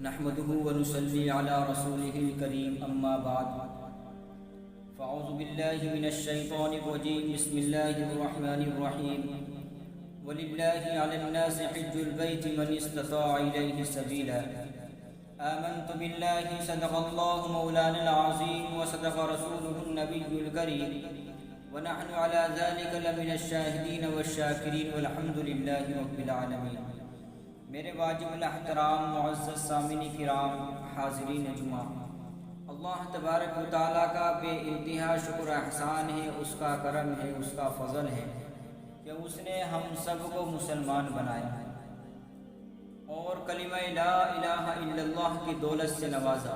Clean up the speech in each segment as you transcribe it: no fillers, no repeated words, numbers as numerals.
نحمده ونصلي على رسوله الكريم اما بعد فاعوذ بالله من الشيطان الرجيم بسم الله الرحمن الرحيم ولله على الناس حج البيت من استطاع إليه سبيلا آمنت بالله صدق الله مولانا العظيم وصدق رسوله النبي الكريم ونحن على ذلك لمن الشاهدين والشاكرين والحمد لله رب العالمين۔ میرے واجب الاحترام معزز سامعین کرام، حاضرین جمعہ، اللہ تبارک و تعالیٰ کا بے انتہا شکر احسان ہے، اس کا کرم ہے، اس کا فضل ہے کہ اس نے ہم سب کو مسلمان بنایا اور کلمہ لا الہ الا اللہ کی دولت سے نوازا۔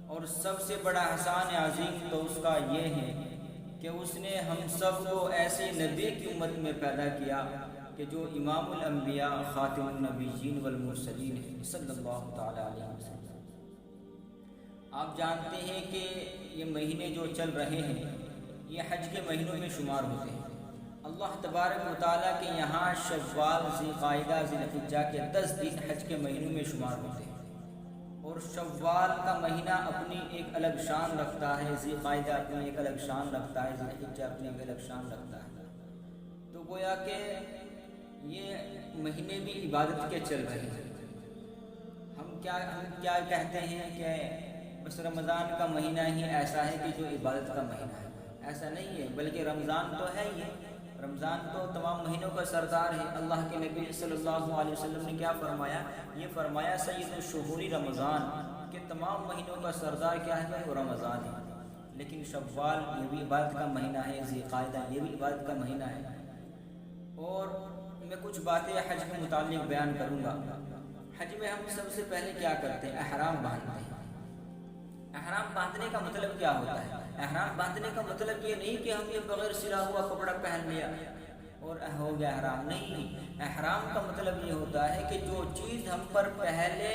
اور سب سے بڑا احسان عظیم تو اس کا یہ ہے کہ اس نے ہم سب کو ایسے نبی کی امت میں پیدا کیا کہ جو امام الانبیاء خاتم النبیین والمرسلین ہے صلی اللہ تعالی علیہ وسلم۔ آپ جانتے ہیں کہ یہ مہینے جو چل رہے ہیں یہ حج کے مہینوں میں شمار ہوتے ہیں۔ اللہ تبارک و تعالیٰ کے یہاں شوال، ذی القعدہ، ذی الحجہ کے 10 دن حج کے مہینوں میں شمار ہوتے ہیں، اور شوال کا مہینہ اپنی ایک الگ شان رکھتا ہے، ذی القعدہ اپنی ایک الگ شان رکھتا ہے، ذی الحجہ اپنی ایک الگ شان رکھتا ہے۔ تو گویا کہ یہ مہینے بھی عبادت کے چل رہے ہیں۔ ہم کیا کہتے ہیں کہ بس رمضان کا مہینہ ہی ایسا ہے کہ جو عبادت کا مہینہ ہے، ایسا نہیں ہے، بلکہ رمضان تو ہے ہی۔ رمضان تو تمام مہینوں کا سردار ہے۔ اللہ کے نبی صلی اللہ علیہ وسلم نے کیا فرمایا؟ یہ فرمایا سید الشہور رمضان، کہ تمام مہینوں کا سردار کیا ہے؟ وہ رمضان ہے۔ لیکن شوال یہ بھی عبادت کا مہینہ ہے، ذی القعدہ یہ بھی عبادت کا مہینہ ہے۔ اور میں کچھ باتیں حج کے متعلق بیان کروں گا۔ حج میں ہم سب سے پہلے کیا کرتے ہیں؟ احرام باندھتے ہیں۔ احرام باندھنے کا مطلب کیا ہوتا ہے؟ احرام باندھنے کا مطلب یہ نہیں کہ ہم یہ بغیر سلا ہوا کپڑا پہن لیا اور ہو گیا احرام، نہیں۔ احرام کا مطلب یہ ہوتا ہے کہ جو چیز ہم پر پہلے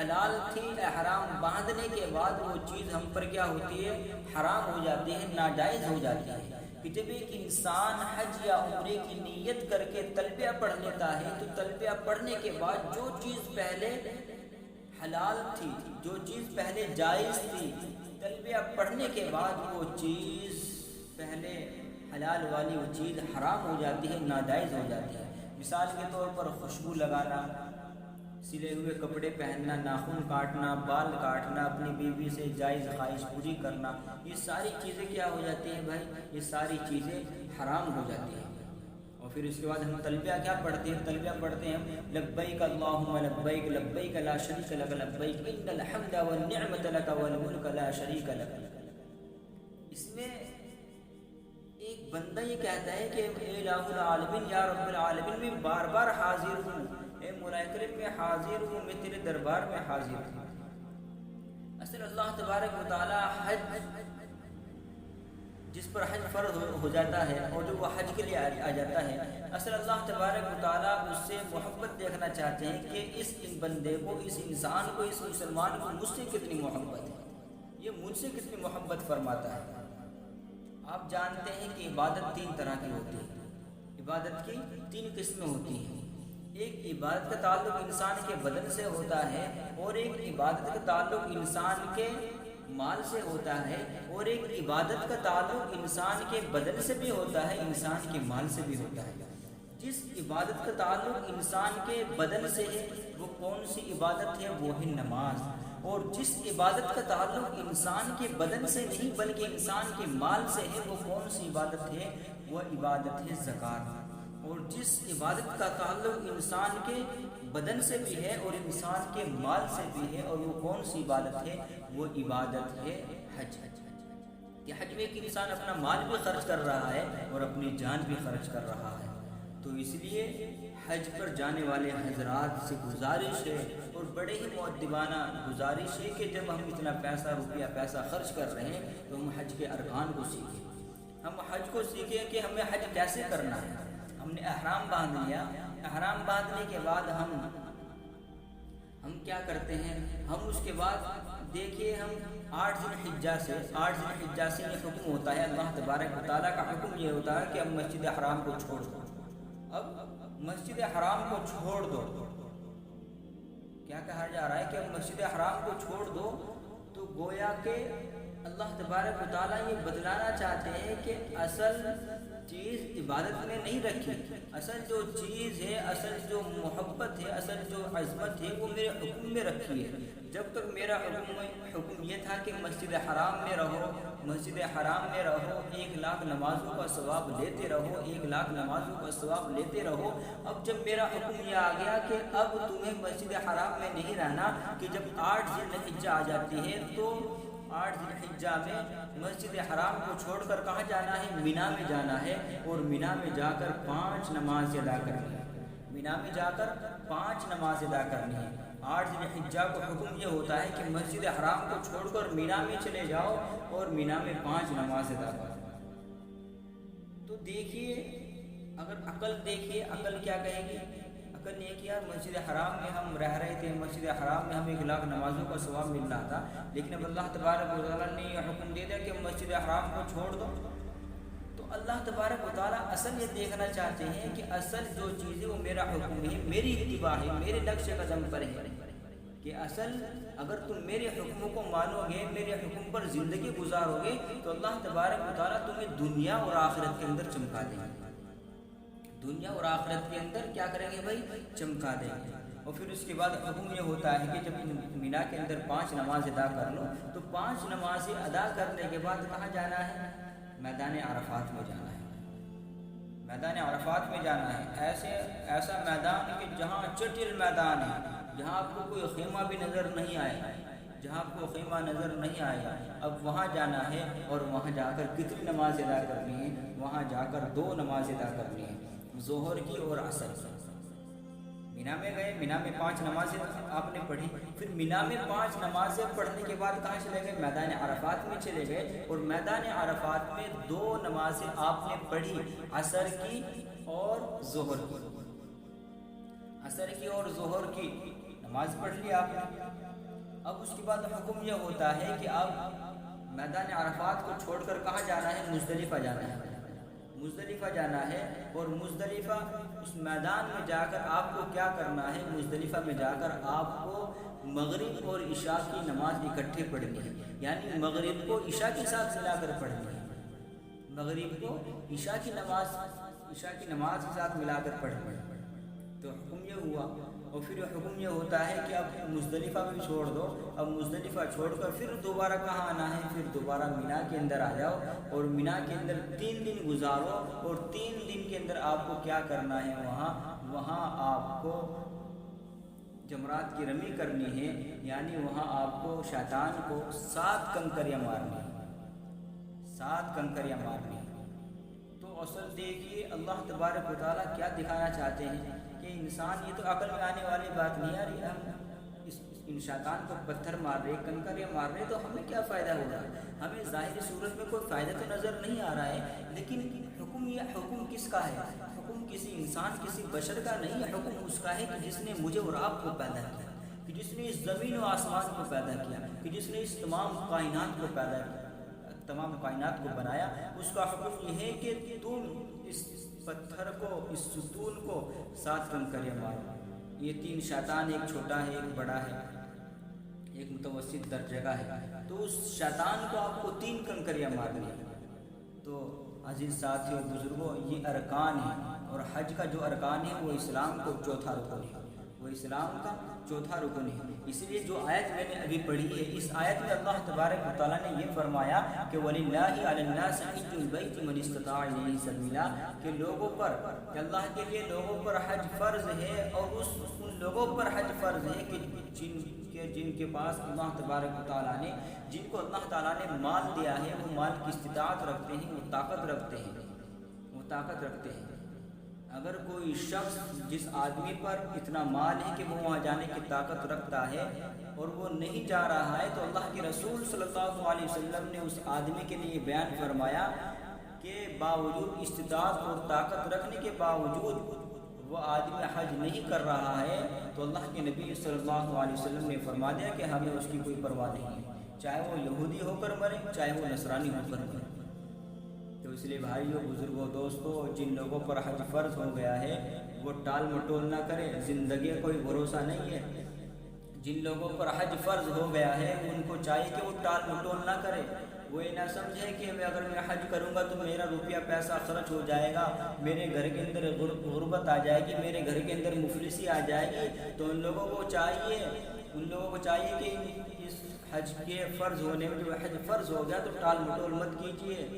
حلال تھی، احرام باندھنے کے بعد وہ چیز ہم پر کیا ہوتی ہے؟ حرام ہو جاتی ہے، ناجائز ہو جاتی ہے۔ کہ جب ایک انسان حج یا عمرے کی نیت کر کے تلبیہ پڑھ لیتا ہے تو تلبیہ پڑھنے کے بعد جو چیز پہلے حلال تھی، جو چیز پہلے جائز تھی، تلبیہ پڑھنے کے بعد وہ چیز پہلے حلال والی وہ چیز حرام ہو جاتی ہے، ناجائز ہو جاتی ہے۔ مثال کے طور پر خوشبو لگانا، سلے ہوئے کپڑے پہننا، ناخن کاٹنا، بال کاٹنا، اپنی بیوی سے جائز خواہش پوری کرنا، یہ ساری چیزیں کیا ہو جاتی ہیں بھائی؟ یہ ساری چیزیں حرام ہو جاتی ہیں۔ اور پھر اس کے بعد ہم تلبیہ کیا پڑھتے ہیں؟ تلبیہ پڑھتے ہیں لبیک اللہم لبیک لبیک لا شریک لک لبیک ان الحمد والنعمت لک والملک لا شریک لک۔ اس میں ایک بندہ یہ کہتا ہے کہ اے الہ العالمین، یا رب العالمین، میں بار بار حاضر ہوں، اے مولا کریم میں حاضر ہوں، میں تیرے دربار میں حاضر ہوں۔ اصل اللہ تبارک و تعالی حج، جس پر حج فرض ہو جاتا ہے اور جو وہ حج کے لیے آ جاتا ہے، اصل اللہ تبارک و تعالی اس سے محبت دیکھنا چاہتے ہیں کہ اس بندے کو، اس انسان کو، اس مسلمان کو مجھ سے کتنی محبت ہے، یہ مجھ سے کتنی محبت فرماتا ہے۔ آپ جانتے ہیں کہ عبادت 3 طرح کی ہوتی ہے۔ عبادت کی 3 قسمیں ہوتی ہیں۔ ایک عبادت کا تعلق انسان کے بدن سے ہوتا ہے، اور ایک عبادت کا تعلق انسان کے مال سے ہوتا ہے، اور ایک عبادت کا تعلق انسان کے بدن سے بھی ہوتا ہے، انسان کے مال سے بھی ہوتا ہے۔ جس عبادت کا تعلق انسان کے بدن سے ہے وہ کون سی عبادت ہے؟ وہ ہے نماز۔ اور جس عبادت کا تعلق انسان کے بدن سے نہیں بلکہ انسان کے مال سے ہے وہ کون سی عبادت ہے؟ وہ عبادت ہے زکوٰۃ۔ اور جس عبادت کا تعلق انسان کے بدن سے بھی ہے اور انسان کے مال سے بھی ہے، اور وہ کون سی عبادت ہے؟ وہ عبادت ہے حج۔ کہ حج میں ایک انسان اپنا مال بھی خرچ کر رہا ہے اور اپنی جان بھی خرچ کر رہا ہے۔ تو اس لیے حج پر جانے والے حضرات سے گزارش ہے، اور بڑے ہی مؤدبانہ گزارش ہے کہ جب ہم اتنا پیسہ خرچ کر رہے ہیں تو ہم حج کے ارکان کو سیکھیں۔ ہم حج کو سیکھیں کہ ہمیں حج کیسے کرنا ہے۔ ہم نے احرام باندھ لیا، احرام باندھنے کے بعد ہم کیا کرتے ہیں؟ ہم اس کے بعد دیکھیے، ہم 8 ذی الحجہ سے یہ حکم ہوتا ہے، اللہ تبارک و تعالیٰ کا حکم یہ ہوتا ہے کہ اب مسجد حرام کو چھوڑ دو، اب مسجد حرام کو چھوڑ دو۔ کیا کہا جا رہا ہے کہ اب مسجد حرام کو چھوڑ دو، تو گویا کہ اللہ تبارک و تعالیٰ یہ بتلانا چاہتے ہیں کہ اصل چیز عبادت میں نہیں رکھی، اصل جو چیز ہے، اصل جو محبت ہے، اصل جو عظمت ہے وہ میرے حکم میں رکھی ہے۔ جب تک میرا حکم یہ تھا کہ مسجد حرام میں رہو، مسجد حرام میں رہو، 1,00,000 نمازوں کا ثواب لیتے رہو، 1,00,000 نمازوں کا ثواب لیتے رہو۔ اب جب میرا حکم یہ آ گیا کہ اب تمہیں مسجد حرام میں نہیں رہنا، کہ جب 8 ذی الحجہ آ جاتی ہے تو 8 ذی الحجہ میں مسجد حرام کو چھوڑ کر کہاں جانا ہے؟ مینا میں جانا ہے، اور مینا میں جا کر 5 نماز ادا کرنی ہے۔ مینا میں جا کر 5 نماز ادا کرنی ہے۔ 8 ذی الحجہ کو حکم یہ ہوتا ہے کہ مسجد حرام کو چھوڑ کر مینا میں چلے جاؤ اور مینا میں 5 نماز ادا کرو۔ تو دیکھیے، اگر عقل دیکھیے، عقل کیا کہے گی؟ عقل نے کیا، مسجد حرام میں ہم رہ رہے تھے، مسجد حرام میں ہم 1,00,000 نمازوں کا ثواب مل رہا تھا، لیکن اب اللہ تبارک و تعالیٰ نے یہ حکم دے دیا کہ مسجد حرام کو چھوڑ دو۔ تو اللہ تبارک و تعالیٰ اصل یہ دیکھنا چاہتے ہیں کہ اصل جو چیز ہے وہ میرا حکم ہے، میری اتباع ہے، میرے نقش قدم پر ہے، کہ اصل اگر تم میرے حکم کو مانو گے، میرے حکم پر زندگی گزارو گے، تو اللہ تبارک و تعالیٰ تمہیں دنیا اور آخرت کے اندر چمکا دیں گے۔ دنیا اور آخرت کے اندر کیا کریں گے بھائی؟ چمکا دیں گے۔ اور پھر اس کے بعد حکم یہ ہوتا ہے کہ جب تم مینا کے اندر 5 نماز ادا کر لو، تو 5 نمازیں ادا کرنے کے بعد کہاں جانا ہے؟ میدان عرفات میں جانا ہے۔ میدان عرفات میں جانا ہے، ایسا میدان کہ جہاں چٹل میدان ہے، جہاں آپ کو کوئی خیمہ بھی نظر نہیں آئے، جہاں آپ کو خیمہ نظر نہیں آئے گا۔ اب وہاں جانا ہے، اور وہاں جا کر کتنی نماز ادا کرنی ہے؟ وہاں جا کر 2 نماز ادا کرنی ہے، ظہر کی اور عصر کی۔ مینا میں گئے، مینا میں 5 نمازیں آپ نے پڑھی، پھر مینا میں 5 نمازیں پڑھنے کے بعد کہاں چلے گئے؟ میدان عرفات میں چلے گئے، اور میدان عرفات میں 2 نمازیں آپ نے پڑھی، عصر کی اور ظہر کی۔ عصر کی اور ظہر کی نماز پڑھ لی آپ نے۔ اب اس کے بعد حکم یہ ہوتا ہے کہ اب میدان عرفات کو چھوڑ کر کہاں جانا ہے؟ مزدلفہ جانا ہے۔ مزدلفہ جانا ہے، اور مزدلفہ اس میدان میں جا کر آپ کو کیا کرنا ہے؟ مزدلفہ میں جا کر آپ کو مغرب اور عشاء کی نماز اکٹھے پڑھنی ہے، یعنی مغرب کو عشاء کے ساتھ ملا کر پڑھنی ہے، مغرب کو عشاء کی نماز کے ساتھ ملا کر پڑھنی ہے۔ تو حکم یہ ہوا، اور پھر حکم یہ ہوتا ہے کہ اب مزدلفہ بھی چھوڑ دو۔ اب مزدلفہ چھوڑ کر پھر دوبارہ کہاں آنا ہے؟ پھر دوبارہ مینا کے اندر آ جاؤ، اور مینا کے اندر 3 دن گزارو، اور 3 دن کے اندر آپ کو کیا کرنا ہے؟ وہاں آپ کو جمرات کی رمی کرنی ہے، یعنی وہاں آپ کو شیطان کو 7 کنکریاں مارنی ہے، 7 کنکریاں مارنی ہے۔ تو اصل دیکھیے اللہ تبارک و تعالیٰ کیا دکھانا چاہتے ہیں کہ انسان، یہ تو عقل میں آنے والی بات نہیں آ رہی، ہم ان شیطان کو پتھر مار رہے، کنکریاں مار رہے، تو ہمیں کیا فائدہ ہو رہا ہے؟ ہمیں ظاہری صورت میں کوئی فائدہ تو نظر نہیں آ رہا ہے، لیکن حکم کس کا ہے؟ حکم کسی انسان، کسی بشر کا نہیں ہے، حکم اس کا ہے کہ جس نے مجھے اور آپ کو پیدا کیا، کہ جس نے اس زمین و آسمان کو پیدا کیا، کہ جس نے اس تمام کائنات کو پیدا کیا، تمام کائنات کو بنایا۔ اس کا حکم یہ ہے کہ تم اس پتھر کو، اس ستون کو 7 کنکریاں مارو۔ یہ 3 شیطان، ایک چھوٹا ہے، ایک بڑا ہے، ایک متوسط درجے کا ہے، تو اس شیطان کو آپ کو 3 کنکریاں مارنی ہے۔ تو عزیز ساتھیوں، بزرگوں، یہ ارکان ہیں، اور حج کا جو ارکان ہے وہ اسلام کو چوتھا رکن ہے، وہ اسلام کا چوتھا رکن ہے۔ اس لیے جو آیت میں نے ابھی پڑھی ہے، اس آیت میں اللہ تبارک و تعالیٰ نے یہ فرمایا کہ وَلِلَّهِ عَلَى النَّاسِ حِجُّ الْبَيْتِ مَنِ اسْتَطَاعَ إِلَيْهِ سَبِيلًا، کہ لوگوں پر، کہ اللہ کے لیے لوگوں پر حج فرض ہے، اور ان لوگوں پر حج فرض ہے کہ جن کے پاس اللہ تبارک و تعالیٰ نے، جن کو اللہ تعالیٰ نے مال دیا ہے، وہ مال کی استطاعت رکھتے ہیں، وہ طاقت رکھتے ہیں۔ اگر کوئی شخص، جس آدمی پر اتنا مال ہے کہ وہ وہاں جانے کی طاقت رکھتا ہے، اور وہ نہیں جا رہا ہے، تو اللہ کے رسول صلی اللہ علیہ وسلم نے اس آدمی کے لیے بیان فرمایا کہ باوجود استطاعت اور طاقت رکھنے کے باوجود وہ آدمی حج نہیں کر رہا ہے، تو اللہ کے نبی صلی اللہ علیہ وسلم نے فرما دیا کہ ہمیں اس کی کوئی پرواہ نہیں ہے، چاہے وہ یہودی ہو کر مرے، چاہے وہ نصرانی ہو کر مرے۔ تو اس لیے بھائیوں، بزرگوں، دوستوں، جن لوگوں پر حج فرض ہو گیا ہے وہ ٹال مٹول نہ کرے، زندگی کوئی بھروسہ نہیں ہے، جن لوگوں پر حج فرض ہو گیا ہے ان کو چاہیے کہ وہ ٹال مٹول نہ کرے، وہ یہ نہ سمجھے کہ اگر میں حج کروں گا تو میرا روپیہ پیسہ خرچ ہو جائے گا، میرے گھر کے اندر غربت آ جائے گی، میرے گھر کے اندر مفلسی آ جائے گی۔ تو ان لوگوں کو چاہیے کہ اس حج کے فرض ہونے میں، جو حج فرض ہو گیا تو ٹال مٹول مت کیجیے،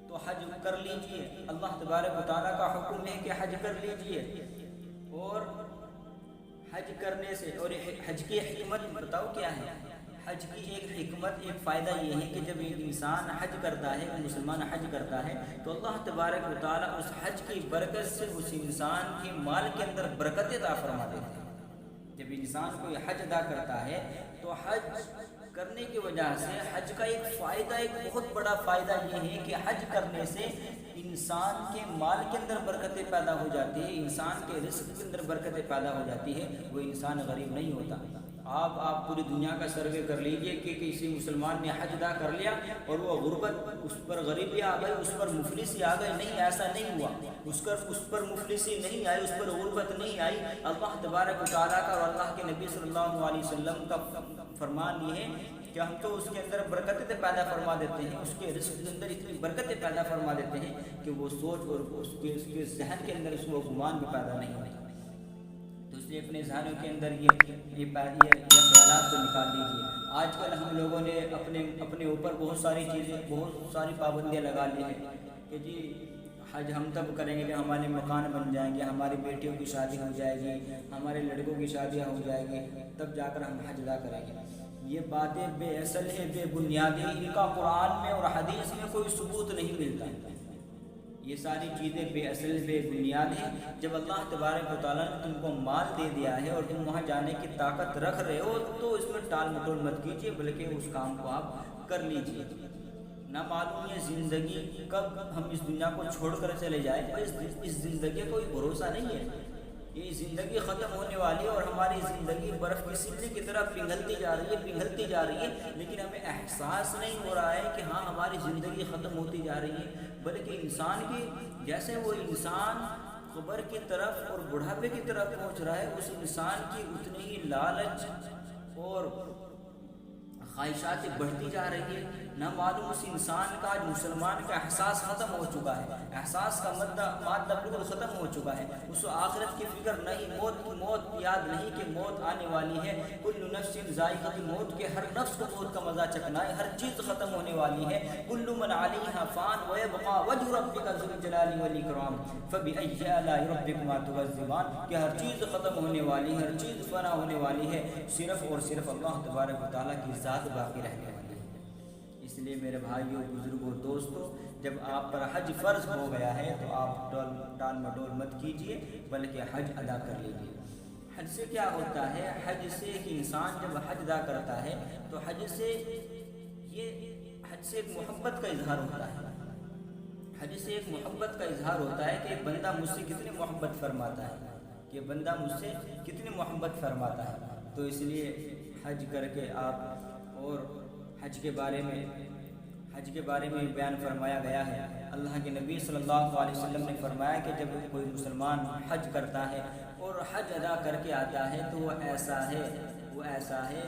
تو حج کر لیجیے۔ اللہ تبارک و تعالیٰ کا حکم ہے کہ حج کر لیجیے، اور حج کرنے سے، اور حج کی حکمت بتاؤ کیا ہے؟ حج کی ایک حکمت، ایک فائدہ یہ ہے کہ جب ایک انسان حج کرتا ہے، ایک مسلمان حج کرتا ہے، تو اللہ تبارک و تعالیٰ اس حج کی برکت سے اس انسان کے مال کے اندر برکت عطا فرما دیتے ہیں۔ جب انسان کوئی حج ادا کرتا ہے تو حج کرنے کی وجہ سے حج کا ایک فائدہ، ایک بہت بڑا فائدہ یہ ہے کہ حج کرنے سے انسان کے مال کے اندر برکتیں پیدا ہو جاتی ہے، انسان کے رزق کے اندر برکتیں پیدا ہو جاتی ہے، وہ انسان غریب نہیں ہوتا۔ آپ پوری دنیا کا سروے کر لیجئے کہ کسی مسلمان نے حج ادا کر لیا اور وہ غربت، اس پر غریبی آ گئی، اس پر مفلسی آ گئی، نہیں، ایسا نہیں ہوا، اس پر مفلسی نہیں آئی، اس پر غربت نہیں آئی۔ اللہ تبارک و تعالیٰ کا اور اللہ کے نبی صلی اللہ علیہ وسلم کا فرمان یہ ہے کہ ہم تو اس کے اندر برکتیں پیدا فرما دیتے ہیں، اس کے رزق کے اندر اتنی برکتیں پیدا فرما دیتے ہیں کہ وہ سوچ اور اس کے ذہن کے اندر اس کو گمان بھی پیدا نہیں ہوتا۔ تو اس لیے اپنے ذہنوں کے اندر یہ خیالات کو نکال لیجیے۔ آج کل ہم لوگوں نے اپنے اوپر بہت ساری پابندیاں لگا لی ہیں کہ جی حج ہم تب کریں گے جب ہمارے مکان بن جائیں گے، ہماری بیٹیوں کی شادی ہو جائے گی، ہمارے لڑکوں کی شادیاں ہو جائیں گی، تب جا کر ہم حج ادا کریں گے۔ یہ باتیں بے اصل ہے، بے بنیادی، ان کا قرآن میں اور حدیث میں کوئی ثبوت نہیں ملتا۔ یہ ساری چیزیں بے اصل، بے بنیاد ہیں۔ جب اللہ تبارک و تعالیٰ نے تم کو مال دے دیا ہے اور تم وہاں جانے کی طاقت رکھ رہے ہو تو اس میں ٹال مٹول مت کیجیے، بلکہ اس کام کو آپ کر لیجیے۔ نہ معلوم یہ زندگی کب ہم اس دنیا کو چھوڑ کر چلے جائیں، اس زندگی کا کوئی بھروسہ نہیں ہے۔ یہ زندگی ختم ہونے والی ہے اور ہماری زندگی برف کی سللی کی طرح پگھلتی جا رہی ہے، لیکن ہمیں احساس نہیں ہو رہا ہے کہ ہاں ہماری زندگی ختم ہوتی جا رہی ہے، بلکہ انسان کی جیسے وہ انسان قبر کی طرف اور بڑھاپے کی طرف پہنچ رہا ہے، اس انسان کی اتنی ہی لالچ اور خواہشات بڑھتی جا رہی ہے۔ نہ معلوم اس انسان کا، آج مسلمان کا احساس ختم ہو چکا ہے، احساس کا مادہ بالکل ختم ہو چکا ہے، اس کو آخرت کی فکر نہیں، موت یاد نہیں کہ موت آنے والی ہے۔ کل نفس ذائقۃ الموت، کے ہر نفس کو موت کا مزہ چکھنا ہے، ہر چیز ختم ہونے والی ہے۔ کل من علیہا فان ویبقى وجہ ربک ذو الجلال والاکرام فبأی آلاء ربکما تکذبان، کہ ہر چیز ختم ہونے والی ہے، ہر چیز فنا ہونے والی ہے، صرف اور صرف اللہ تبارک و تعالیٰ کی ذات باقی رہنے والی ہے۔ اس لیے میرے بھائیوں، بزرگوں، دوستوں، جب آپ پر حج فرض ہو گیا ہے تو آپ ٹال مٹول مت کیجیے، بلکہ حج ادا کر لیجیے۔ حج سے کیا ہوتا ہے؟ حج سے ایک انسان جب حج ادا کرتا ہے تو حج سے ایک محبت کا اظہار ہوتا ہے۔ حج سے ایک محبت کا اظہار ہوتا ہے کہ بندہ مجھ سے کتنی محبت فرماتا ہے، کہ بندہ مجھ سے کتنی محبت فرماتا ہے۔ تو اس لیے حج کر کے آپ، اور حج کے بارے میں بیان فرمایا گیا ہے۔ اللہ کے نبی صلی اللہ علیہ وسلم نے فرمایا کہ جب کوئی مسلمان حج کرتا ہے اور حج ادا کر کے آتا ہے تو وہ ایسا ہے،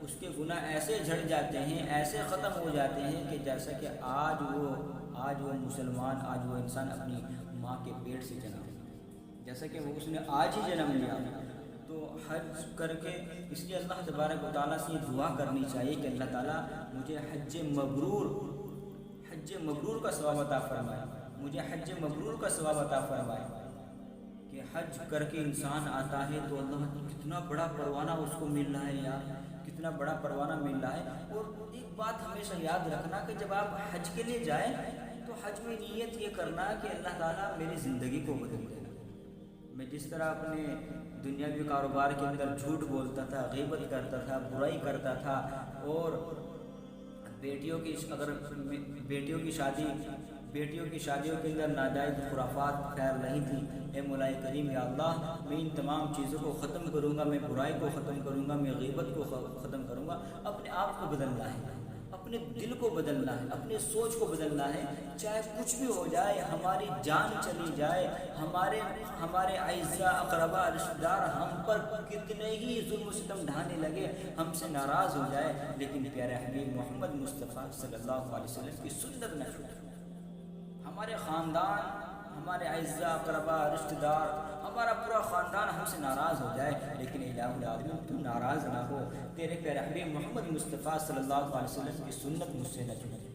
اس کے گناہ ایسے جھڑ جاتے ہیں، ایسے ختم ہو جاتے ہیں کہ جیسا کہ آج وہ مسلمان، آج وہ انسان اپنی ماں کے پیٹ سے جنم لیا، جیسا کہ اس نے آج ہی جنم لیا۔ تو حج کر کے، اس لیے اللہ تبارک و تعالیٰ سے یہ دعا کرنی چاہیے کہ اللہ تعالیٰ مجھے حج مبرور کا ثواب عطا فرمائے، مجھے حج مبرور کا ثواب عطا فرمائے۔ کہ حج کر کے انسان آتا ہے تو اللہ کتنا بڑا پروانہ اس کو مل رہا ہے یار، کتنا بڑا پروانہ مل رہا ہے۔ اور ایک بات ہمیشہ یاد رکھنا کہ جب آپ حج کے لیے جائیں تو حج میں نیت یہ کرنا کہ اللہ تعالیٰ میری زندگی کو بدل دینا۔ میں جس طرح اپنے دنیاوی کاروبار کے اندر جھوٹ بولتا تھا، غیبت کرتا تھا، برائی کرتا تھا، اور بیٹیوں کی شادیوں کے اندر ناجائز خرافات خیر نہیں تھی، اے مولا کریم یا اللہ، میں ان تمام چیزوں کو ختم کروں گا، میں برائی کو ختم کروں گا، میں غیبت کو ختم کروں گا۔ اپنے آپ کو بدلنا ہے، اپنے دل کو بدلنا ہے، اپنے سوچ کو بدلنا ہے، چاہے کچھ بھی ہو جائے، ہماری جان چلی جائے، ہمارے اعزاء اقربا رشتہ دار ہم پر کتنے ہی ظلم و ستم ڈھانے لگے، ہم سے ناراض ہو جائے، لیکن پیارے حبیب محمد مصطفیٰ صلی اللہ علیہ وسلم کی سنت نہ چھوڑے۔ ہمارے خاندان، ہمارے اعزاء اقربا رشتہ دار، ہمارا پورا خاندان ہم سے ناراض ہو جائے، لیکن الہ العالمین تو ناراض نہ ہو، تیرے پیارے حبیب محمد مصطفیٰ صلی اللہ علیہ وسلم کی سنت مجھ سے نہ چھوٹے۔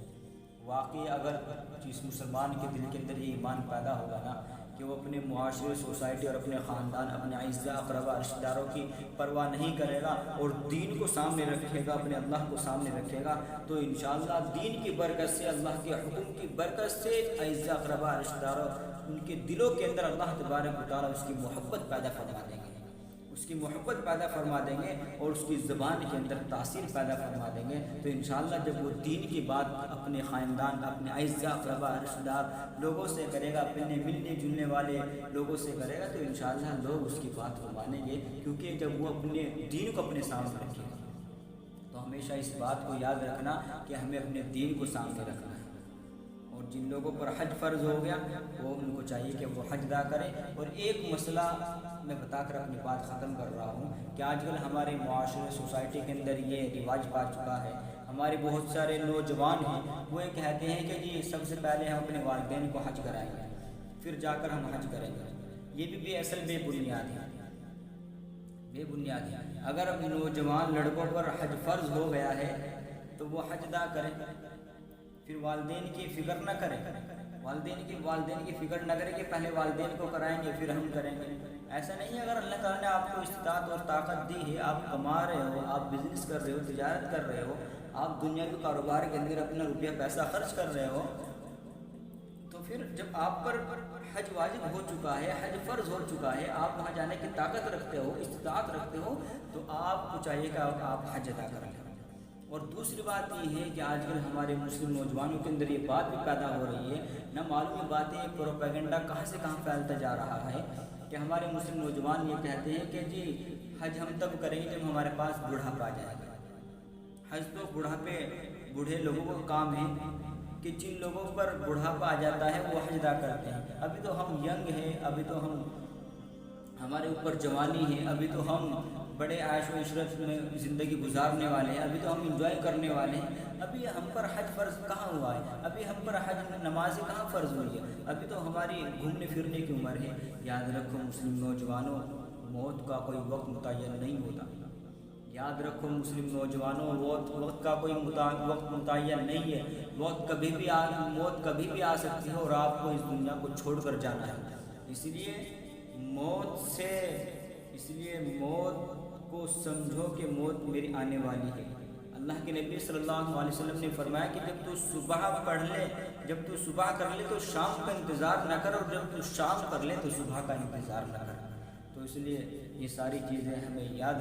واقعی اگر جس مسلمان کے دل کے اندر یہ ایمان پیدا ہوگا نا کہ وہ اپنے معاشرے، سوسائٹی اور اپنے خاندان، اپنے اعزاء اقربا رشتہ داروں کی پرواہ نہیں کرے گا اور دین کو سامنے رکھے گا، اپنے اللہ کو سامنے رکھے گا، تو انشاءاللہ دین کی برکت سے، اللہ کے حکم کی برکت سے اعزاء اقربا رشتہ داروں ان کے دلوں کے اندر اللہ تبارک و تعالیٰ اس کی محبت پیدا فرما دیں گے، اس کی محبت پیدا فرما دیں گے اور اس کی زبان کے اندر تاثیر پیدا فرما دیں گے۔ تو انشاءاللہ جب وہ دین کی بات اپنے خاندان، اپنے اعزاء اقربا رشتہ دار لوگوں سے کرے گا، اپنے ملنے جلنے والے لوگوں سے کرے گا، تو انشاءاللہ لوگ اس کی بات کو مانیں گے، کیونکہ جب وہ اپنے دین کو اپنے سامنے رکھے گا۔ تو ہمیشہ اس بات کو یاد رکھنا کہ ہمیں اپنے دین کو سامنے رکھنا ہے، اور جن لوگوں پر حج فرض ہو گیا وہ ان کو چاہیے کہ وہ حج ادا کریں۔ اور ایک مسئلہ میں بتا کر اپنی بات ختم کر رہا ہوں کہ آج کل ہمارے معاشرے، سوسائٹی کے اندر یہ رواج پا چکا ہے، ہمارے بہت سارے نوجوان ہیں وہ یہ کہتے ہیں کہ جی سب سے پہلے ہم اپنے والدین کو حج کرائیں گے، پھر جا کر ہم حج کریں گے۔ یہ بھی اصل بے بنیاد ہے، بے بنیاد ہے۔ اگر نوجوان لڑکوں پر حج فرض ہو گیا ہے تو وہ حج ادا کریں، پھر والدین کی فکر نہ کریں، والدین کی فکر نہ کریں کہ پہلے والدین کو کرائیں گے پھر ہم کریں گے۔ ایسا نہیں ہے۔ اگر اللہ تعالیٰ نے آپ کو استطاعت اور طاقت دی ہے، آپ کما رہے ہو، آپ بزنس کر رہے ہو، تجارت کر رہے ہو، آپ دنیاوی کاروبار کے اندر اپنا روپیہ پیسہ خرچ کر رہے ہو، تو پھر جب آپ پر حج واجب ہو چکا ہے، حج فرض ہو چکا ہے، آپ وہاں جانے کی طاقت رکھتے ہو، استطاعت رکھتے ہو، تو آپ کو چاہیے کہ آپ حج ادا کریں۔ اور دوسری بات یہ ہے کہ آج کل ہمارے مسلم نوجوانوں کے اندر یہ بات بھی پیدا ہو رہی ہے، نہ معلوم باتیں، پروپیگنڈا کہاں سے کہاں پھیلتا جا رہا ہے کہ ہمارے مسلم نوجوان یہ کہتے ہیں کہ جی حج ہم تب کریں گے جب ہمارے پاس بڑھاپا آ جائے گا۔ حج تو بوڑھے لوگوں کا کام ہے کہ جن لوگوں پر بڑھاپا آ جاتا ہے وہ حج ادا کرتے ہیں۔ ابھی تو ہم ینگ ہیں، ابھی تو ہمارے اوپر جوانی ہے، ابھی تو ہم بڑے عیش و عشرت میں زندگی گزارنے والے ہیں، ابھی تو ہم انجوائے کرنے والے ہیں، ابھی ہم پر حج فرض کہاں ہوا ہے، ابھی ہم پر حج نماز کہاں فرض ہوئی ہے، ابھی تو ہماری گھومنے پھرنے کی عمر ہے۔ یاد رکھو مسلم نوجوانوں، موت کا کوئی وقت متعین نہیں ہوتا۔ یاد رکھو مسلم نوجوانوں، وقت کا کوئی وقت متعین نہیں ہے، موت کبھی بھی آ سکتی ہے اور آپ کو اس دنیا کو چھوڑ کر جانا ہے۔ اس لیے موت کو سمجھو کہ موت میری آنے والی ہے۔ اللہ کے نبی صلی اللہ علیہ وسلم نے فرمایا کہ جب تو صبح کر لے تو شام کا انتظار نہ کر، اور جب تو شام کر لے تو صبح کا انتظار نہ کر۔ تو اس لیے یہ ساری چیزیں ہمیں یاد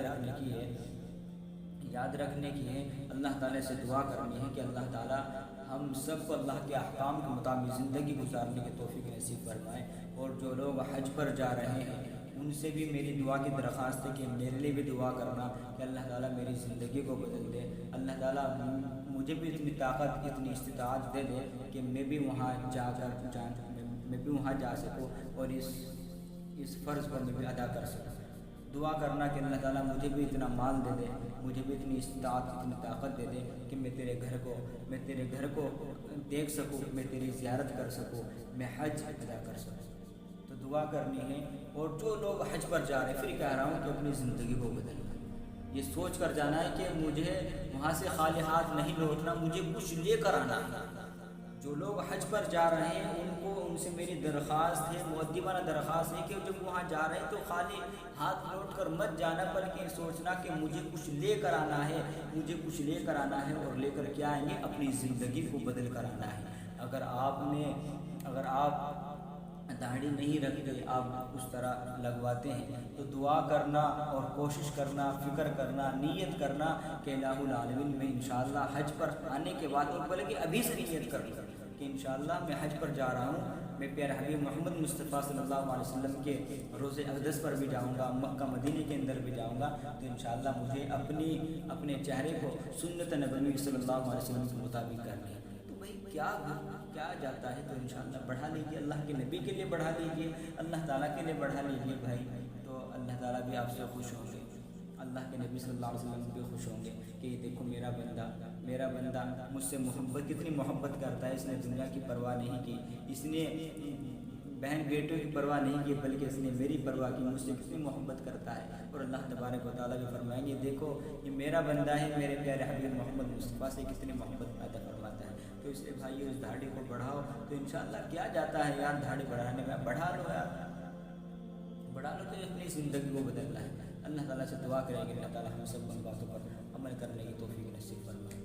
رکھنے کی ہے، اللہ تعالیٰ سے دعا کرنی ہے کہ اللہ تعالیٰ ہم سب کو اللہ کے احکام کے مطابق زندگی گزارنے کی توفیق نصیب فرمائے۔ اور جو لوگ حج پر جا رہے ہیں ان سے بھی میری دعا کی درخواست ہے کہ میرے لیے بھی دعا کرنا کہ اللہ تعالیٰ میری زندگی کو بدل دے، اللہ تعالیٰ مجھے بھی اتنی طاقت، اتنی استطاعت دے دے کہ میں بھی وہاں جا سکوں اور اس فرض پر میں بھی ادا کر سکوں۔ دعا کرنا کہ اللہ تعالیٰ مجھے بھی اتنا مال دے دے، مجھے بھی اتنی استطاعت، اتنی طاقت دے دے کہ میں تیرے گھر کو دیکھ سکوں، میں تیری زیارت کر سکوں، میں حج ادا کر سکوں۔ تو دعا کرنی ہے۔ اور جو لوگ حج پر جا رہے ہیں، پھر کہہ رہا ہوں کہ اپنی زندگی کو بدلنا، یہ سوچ کر جانا ہے کہ مجھے وہاں سے خالی ہاتھ نہیں لوٹنا، مجھے کچھ لے کر آنا ہے۔ جو لوگ حج پر جا رہے ہیں ان سے میری درخواست ہے، مؤدبانہ درخواست ہے کہ جب وہاں جا رہے ہیں تو خالی ہاتھ لوٹ کر مت جانا، بلکہ سوچنا کہ مجھے کچھ لے کر آنا ہے، اور لے کر کیا آئیں گے؟ اپنی زندگی کو بدل کر آنا ہے۔ اگر آپ داڑھی نہیں رکھتے، آپ اس طرح لگواتے ہیں، تو دعا کرنا اور کوشش کرنا، فکر کرنا، نیت کرنا کہ الہ العالمین میں انشاءاللہ حج پر آنے کے بعد، بلکہ ابھی سے نیت کرنا کہ انشاءاللہ میں حج پر جا رہا ہوں، میں پیارے حبیب محمد مصطفیٰ صلی اللہ علیہ وسلم کے روضہ اقدس پر بھی جاؤں گا، مکہ مدینے کے اندر بھی جاؤں گا، تو انشاءاللہ مجھے اپنے چہرے کو سنت نبوی صلی اللہ علیہ وسلم کے مطابق کرنا ہے۔ تو بھائی کیا جاتا ہے، تو انشاءاللہ بڑھا لیجیے، اللہ کے نبی کے لیے بڑھا لیجیے، اللہ تعالیٰ کے لیے بڑھا لیجیے بھائی، تو اللہ تعالیٰ بھی آپ سے خوش ہوں گے، اللہ کے نبی صلی اللہ علیہ وسلم بھی خوش ہوں گے کہ دیکھو میرا بندہ مجھ سے کتنی محبت کرتا ہے، اس نے دنیا کی پرواہ نہیں کی، اس نے بہن بیٹوں کی پرواہ نہیں کی، بلکہ اس نے میری پرواہ کی، مجھ سے کتنی محبت کرتا ہے۔ اور اللہ تبارک و تعالیٰ بھی فرمائیں گے دیکھو یہ میرا بندہ ہے، میرے پیارے حبیب محمد مصطفیٰ سے کتنی محبت پیدا فرماتا ہے۔ تو اس لیے بھائی اس داڑھی کو بڑھاؤ، تو انشاءاللہ کیا جاتا ہے یار داڑھی بڑھانے میں، بڑھا لو تو اپنی زندگی کو بدلنا ہے۔ اللہ تعالیٰ سے دعا کریں گے اللہ تعالیٰ ہم سب ان باتوں پر عمل کرنے کی توفیق نصیب فرمائے۔